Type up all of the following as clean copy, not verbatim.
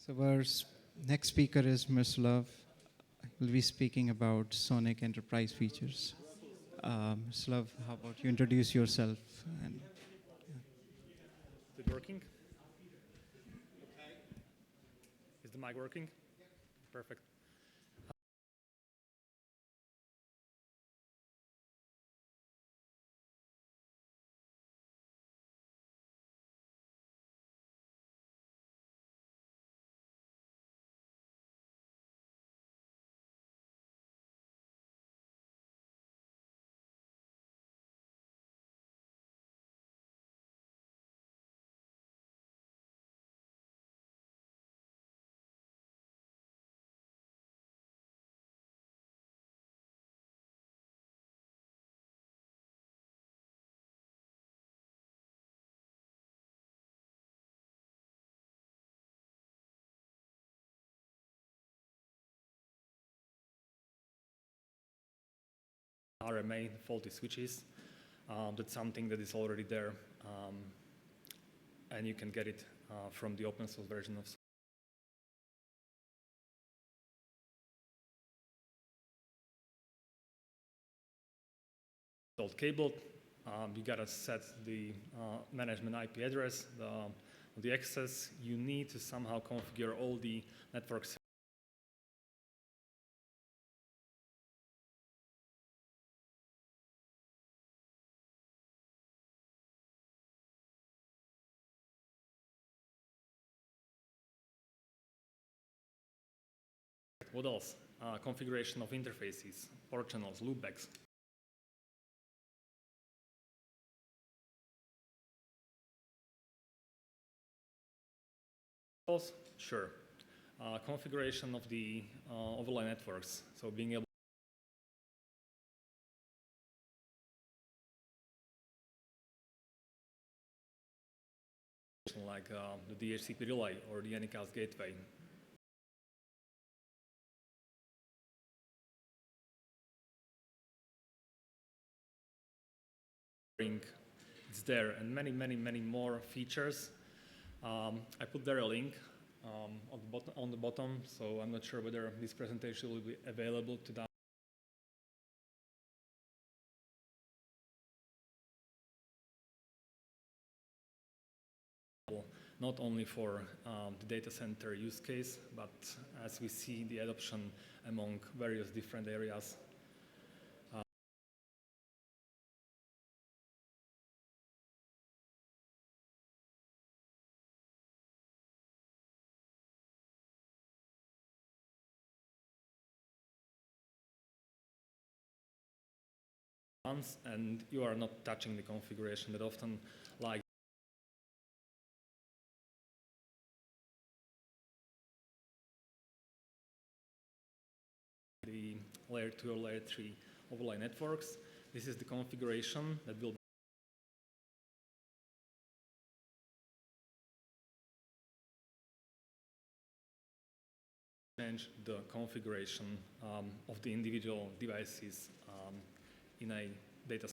So our next speaker is Miroslav. He'll be speaking about SONiC enterprise features. Miroslav, how about you introduce yourself? And Is it working? Is the mic working? Perfect. RMA, faulty switches. That's something that is already there, and you can get it from the open source version of cable. You gotta set the management IP address, the access. You need to somehow configure all the networks. What else? Configuration of interfaces, port channels, loopbacks. Sure. Configuration of the overlay networks. So being able like the DHCP relay or the Anycast gateway. It's there, and many more features. I put there a link on the bottom, so I'm not sure whether this presentation will be available to download. Not only for the data center use case, but as we see the adoption among various different areas. And you are not touching the configuration that often, like the layer 2 or layer 3 overlay networks. This is the configuration that will change the configuration of the individual devices in a data center.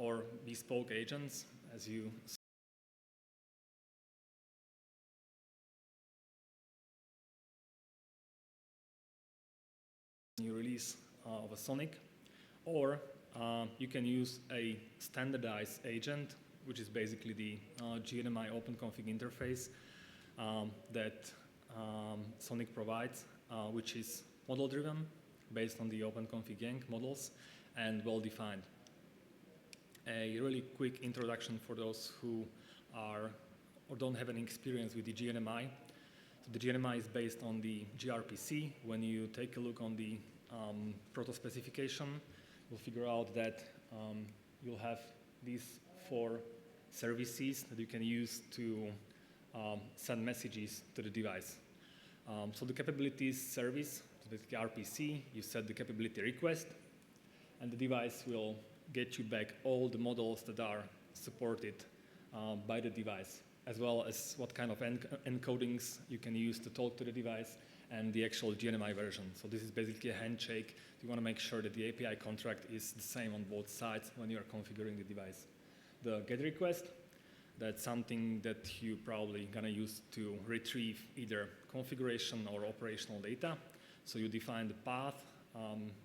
Or bespoke agents, as you new release of a SONiC, or you can use a standardized agent, which is basically the GNMI OpenConfig interface that SONiC provides, which is model-driven, based on the OpenConfig Yank models, and well-defined. A really quick introduction for those who are or don't have any experience with the GNMI. So the GNMI is based on the gRPC. When you take a look on the proto specification, you'll figure out that you'll have these 4 services that you can use to send messages to the device. So the capabilities service, so basically RPC, you set the capability request, and the device will get you back all the models that are supported by the device, as well as what kind of encodings you can use to talk to the device, and the actual GNMI version. So this is basically a handshake. You want to make sure that the API contract is the same on both sides when you are configuring the device. The GET request, that's something that you probably gonna use to retrieve either configuration or operational data. So you define the path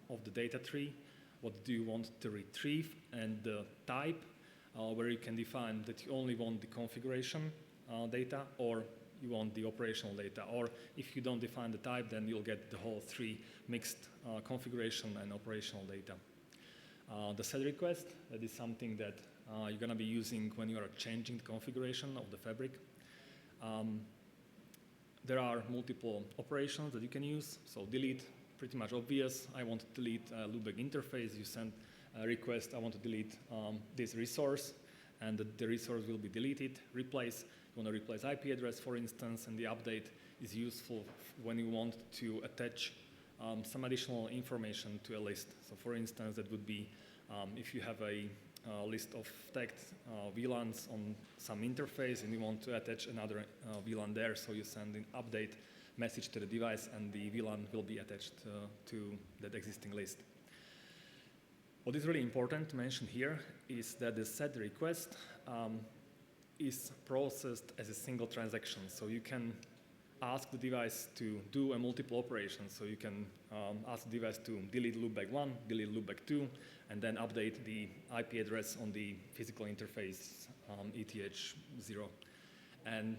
of the data tree, what do you want to retrieve, and the type, where you can define that you only want the configuration data, or you want the operational data. Or if you don't define the type, then you'll get the whole three mixed configuration and operational data. The set request, that is something that you're going to be using when you are changing the configuration of the fabric. There are multiple operations that you can use. So delete, pretty much obvious. I want to delete a loopback interface. You send a request, I want to delete this resource, and the resource will be deleted. Replace, you want to replace IP address, for instance, and the update is useful when you want to attach some additional information to a list. So for instance, that would be if you have a list of tagged VLANs on some interface and you want to attach another VLAN there, so you send an update message to the device and the VLAN will be attached to that existing list. What is really important to mention here is that the set request is processed as a single transaction. So you can ask the device to do a multiple operation. So you can ask the device to delete loopback 1, delete loopback 2, and then update the IP address on the physical interface ETH0. And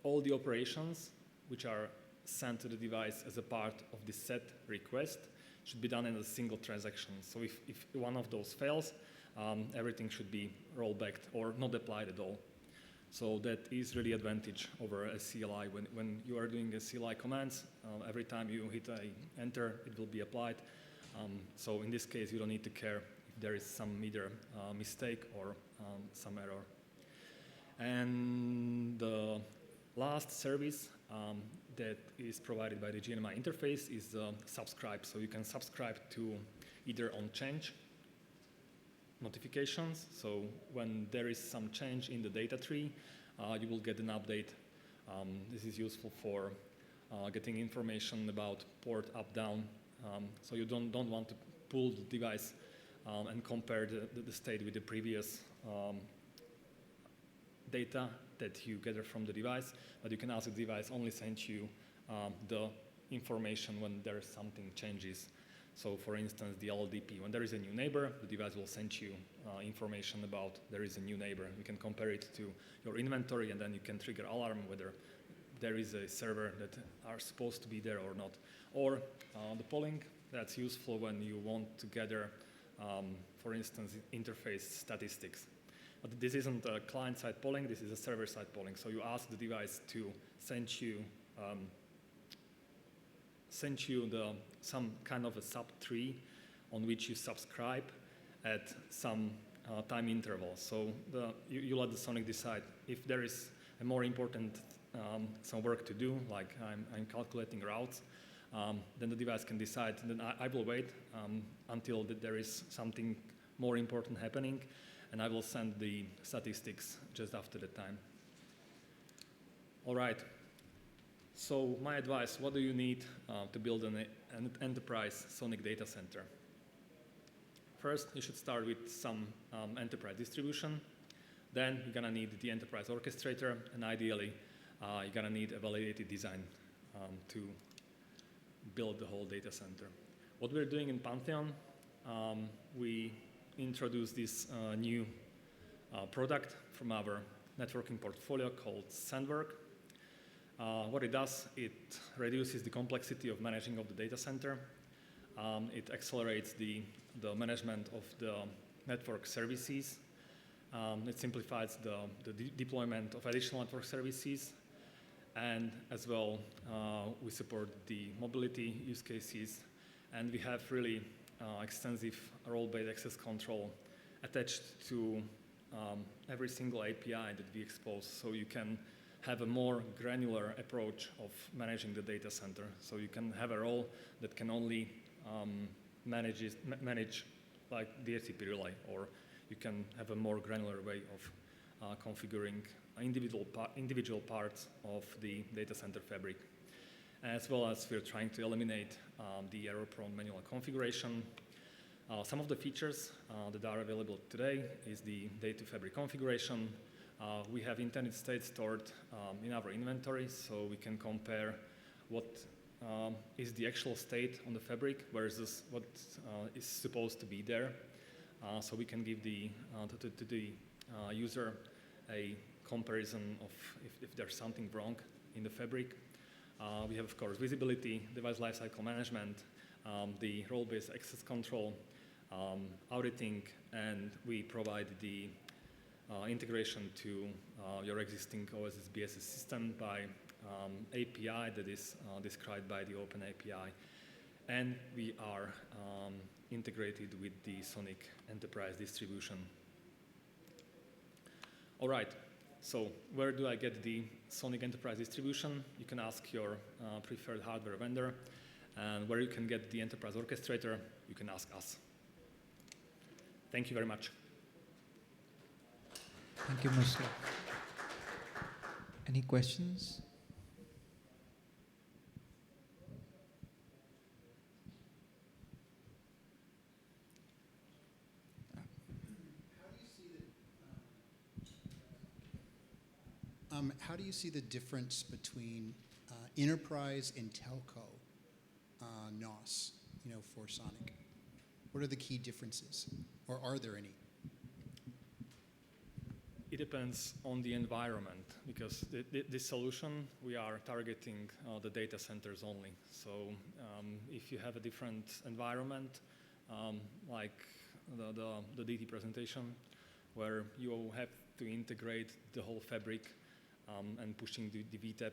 all the operations which are sent to the device as a part of the set request should be done in a single transaction. So if one of those fails, everything should be rollbacked or not applied at all. So that is really advantage over a CLI. When you are doing a CLI commands, every time you hit enter, it will be applied. So in this case, you don't need to care if there is some either mistake or some error. And the last service that is provided by the GNMI interface is subscribe. So you can subscribe to either on change notifications. So when there is some change in the data tree, you will get an update. This is useful for getting information about port up, down. So you don't want to pull the device and compare the state with the previous data that you gather from the device, but you can ask the device only send you the information when there is something changes. So for instance, the LDP, when there is a new neighbor, the device will send you information about there is a new neighbor. You can compare it to your inventory, and then you can trigger alarm whether there is a server that are supposed to be there or not. Or the polling, that's useful when you want to gather, for instance, interface statistics. But this isn't a client-side polling, this is a server-side polling. So you ask the device to send you some kind of a sub-tree on which you subscribe at some time interval. So you let the SONiC decide if there is a more important some work to do, like I'm calculating routes, then the device can decide, then I will wait until there is something more important happening, and I will send the statistics just after the time. All right. So my advice, what do you need to build an enterprise SONiC data center? First, you should start with some enterprise distribution. Then you're gonna need the enterprise orchestrator, and ideally, you're gonna need a validated design to build the whole data center. What we're doing in Pantheon, we introduced this new product from our networking portfolio called SendWork. What it does, it reduces the complexity of managing of the data center. It accelerates the management of the network services. It simplifies the deployment of additional network services. And as well, we support the mobility use cases. And we have really extensive role-based access control attached to every single API that we expose. So you can have a more granular approach of managing the data center. So you can have a role that can only manage like DHCP relay, or you can have a more granular way of configuring individual parts of the data center fabric. as well as we're trying to eliminate the error-prone manual configuration. Some of the features that are available today is the day-to-fabric configuration. We have internet state stored in our inventory, so we can compare what is the actual state on the fabric versus what is supposed to be there. So we can give the to the user a comparison of if there's something wrong in the fabric. We have, of course, visibility, device lifecycle management, the role-based access control, auditing, and we provide the integration to your existing OSS BSS system by API that is described by the Open API. And we are integrated with the SONiC enterprise distribution. All right, so where do I get the SONiC enterprise distribution? You can ask your preferred hardware vendor. And where you can get the enterprise orchestrator, you can ask us. Thank you very much. Thank you, Miroslav. Any questions? How do you see the difference between enterprise and telco NOS, for SONiC? What are the key differences, or are there any? It depends on the environment, because this solution, we are targeting the data centers only. So if you have a different environment, like the DT presentation, where you have to integrate the whole fabric and pushing the VTAP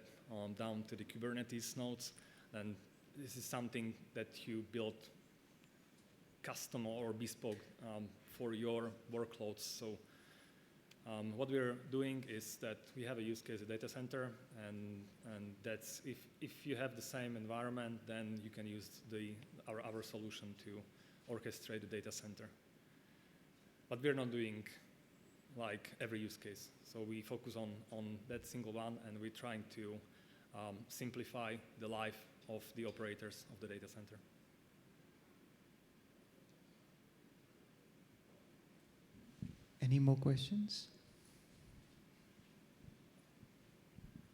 down to the Kubernetes nodes, then this is something that you build custom or bespoke for your workloads. So what we're doing is that we have a use case, a data center, and that's if you have the same environment, then you can use our solution to orchestrate the data center. But we're not doing like every use case. So we focus on that single one, and we're trying to simplify the life of the operators of the data center. Any more questions?